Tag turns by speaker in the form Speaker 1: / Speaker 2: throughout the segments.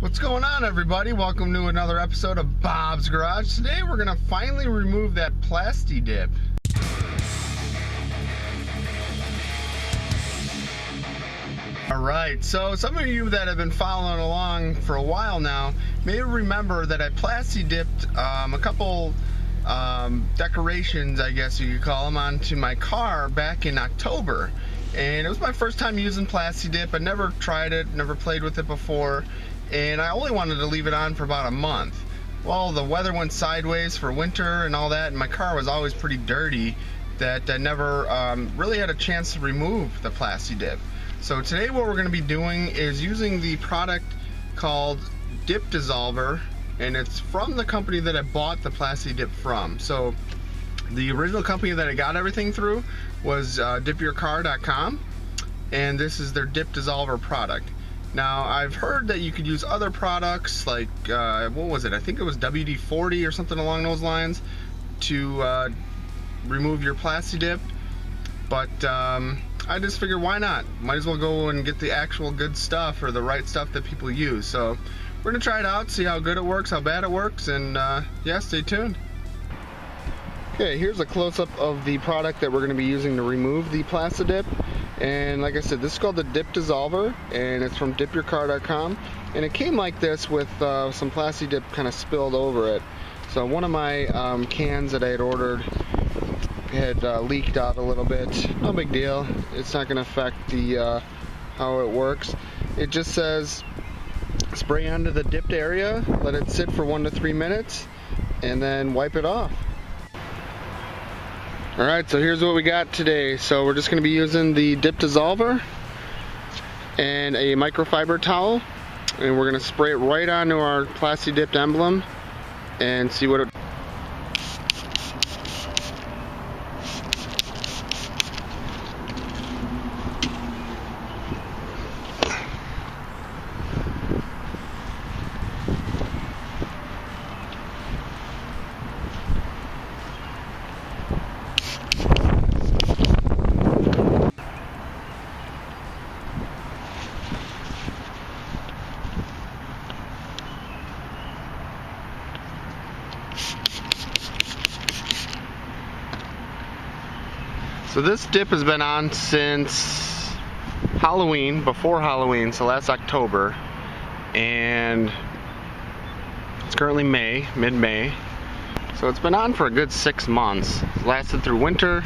Speaker 1: What's going on, everybody? Welcome to another episode of Bob's Garage. Today we're going to finally remove that plasti dip. Alright, so some of you that have been following along for a while now may remember that I plasti dipped a couple decorations, I guess you could call them, onto my car back in October. And it was my first time using plasti dip. I never tried it, never played with it before, and I only wanted to leave it on for about a month. Well, the weather went sideways for winter and all that, and my car was always pretty dirty that I never really had a chance to remove the plasti dip. So today what we're going to be doing is using the product called Dip Dissolver, and it's from the company that I bought the plasti dip from. So the original company that I got everything through was dipyourcar.com, and this is their Dip Dissolver product. Now, I've heard that you could use other products like, what was it? I think it was WD-40 or something along those lines to remove your plasti dip, but I just figured, why not? Might as well go and get the actual good stuff, or the right stuff that people use. So we're gonna try it out, see how good it works, how bad it works, and yeah, stay tuned. Okay, here's a close-up of the product that we're going to be using to remove the plasti dip. And like I said, this is called the Dip Dissolver, and it's from dipyourcar.com. And it came like this with some plasti dip kind of spilled over it. So one of my cans that I had ordered had leaked out a little bit. No big deal. It's not going to affect the how it works. It just says spray onto the dipped area, let it sit for 1 to 3 minutes, and then wipe it off. Alright, so here's what we got today. So we're just going to be using the Dip Dissolver and a microfiber towel, and we're going to spray it right onto our plasti dipped emblem and see what it. So this dip has been on since Halloween, before Halloween, so last October, and it's currently May, mid-May. So it's been on for a good 6 months. It's lasted through winter,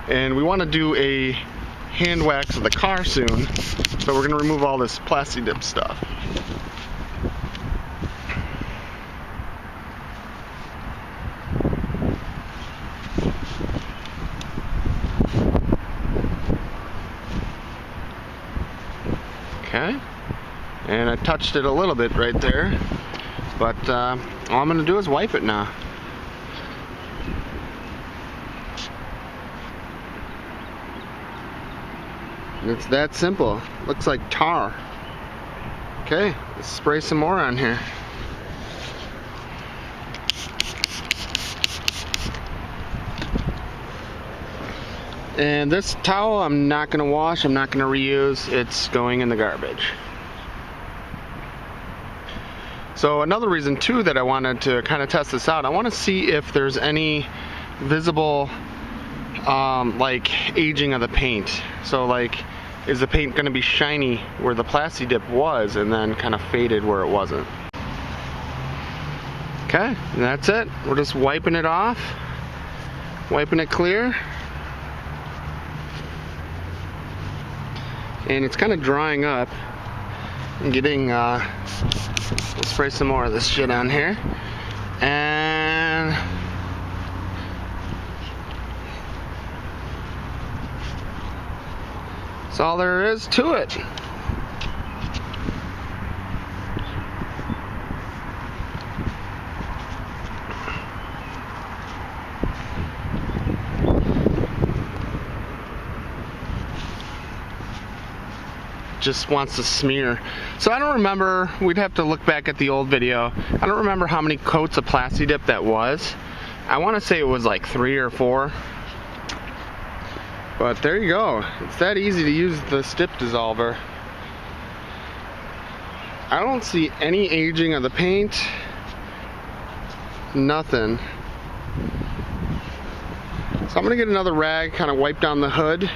Speaker 1: and we want to do a hand wax of the car soon, so we're going to remove all this plasti dip stuff. Okay, and I touched it a little bit right there, but all I'm going to do is wipe it now. It's that simple. Looks like tar. Okay, let's spray some more on here. And this towel I'm not going to wash, I'm not going to reuse, it's going in the garbage. So another reason too that I wanted to kind of test this out, I want to see if there's any visible like aging of the paint. So like, is the paint going to be shiny where the plasti dip was and then kind of faded where it wasn't? Okay, and that's it. We're just wiping it off, wiping it clear. And it's kind of drying up and getting, we'll spray some more of this shit on here. And that's all there is to it. Just wants to smear. So I don't remember, we'd have to look back at the old video. I don't remember how many coats of plasti dip that was. I want to say it was like 3 or 4. But there you go. It's that easy to use the Dip Dissolver. I don't see any aging of the paint. Nothing. So I'm gonna get another rag, kind of wipe down the hood,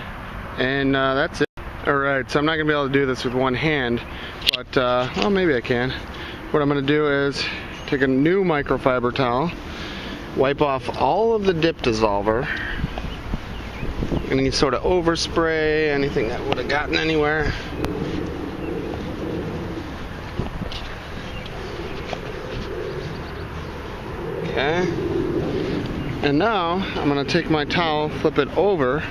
Speaker 1: and that's it. Alright, so I'm not gonna be able to do this with one hand, but well, maybe I can. What I'm gonna do is take a new microfiber towel, wipe off all of the dip dissolver, any sort of overspray, anything that would have gotten anywhere. Okay. And now I'm going to take my towel, flip it over,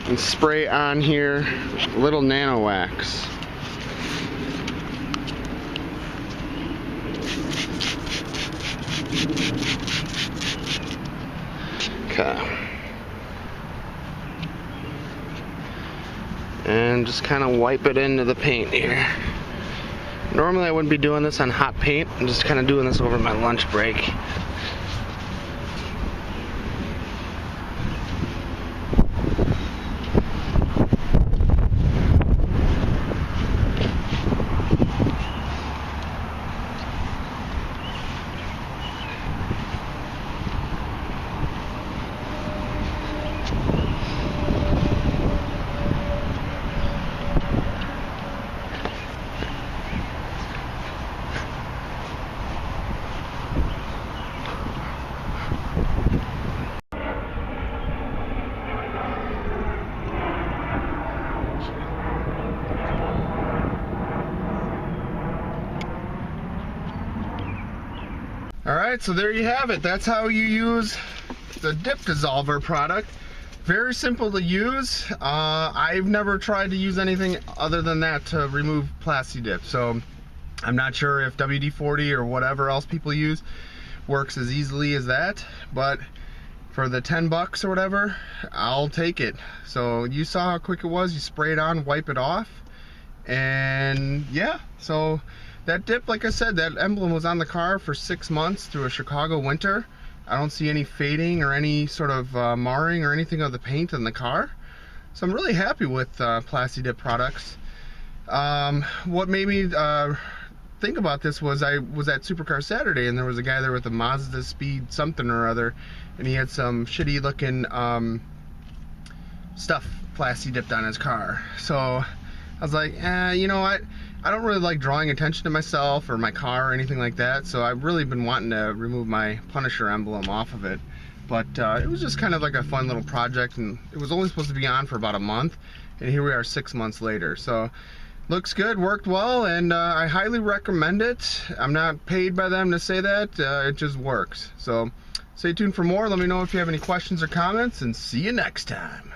Speaker 1: and spray on here little nano wax. Okay. And just kind of wipe it into the paint here. Normally I wouldn't be doing this on hot paint. I'm just kind of doing this over my lunch break. Alright, so there you have it. That's how you use the dip dissolver product. Very simple to use. I've never tried to use anything other than that to remove plasti dip, so I'm not sure if WD-40 or whatever else people use works as easily as that, but for the 10 bucks or whatever, I'll take it. So you saw how quick it was. You spray it on, wipe it off, and yeah, so that dip, like I said, that emblem was on the car for 6 months through a Chicago winter. I don't see any fading or any sort of marring or anything of the paint in the car. So I'm really happy with Plasti Dip products. What made me think about this was I was at Supercar Saturday and there was a guy there with a Mazda Speed something or other, and he had some shitty looking stuff Plasti dipped on his car. So I was like, you know what? I don't really like drawing attention to myself or my car or anything like that, so I've really been wanting to remove my Punisher emblem off of it. But it was just kind of like a fun little project, and it was only supposed to be on for about a month, and here we are 6 months later. So looks good, worked well, and I highly recommend it. I'm not paid by them to say that, it just works. So stay tuned for more. Let me know if you have any questions or comments, and see you next time.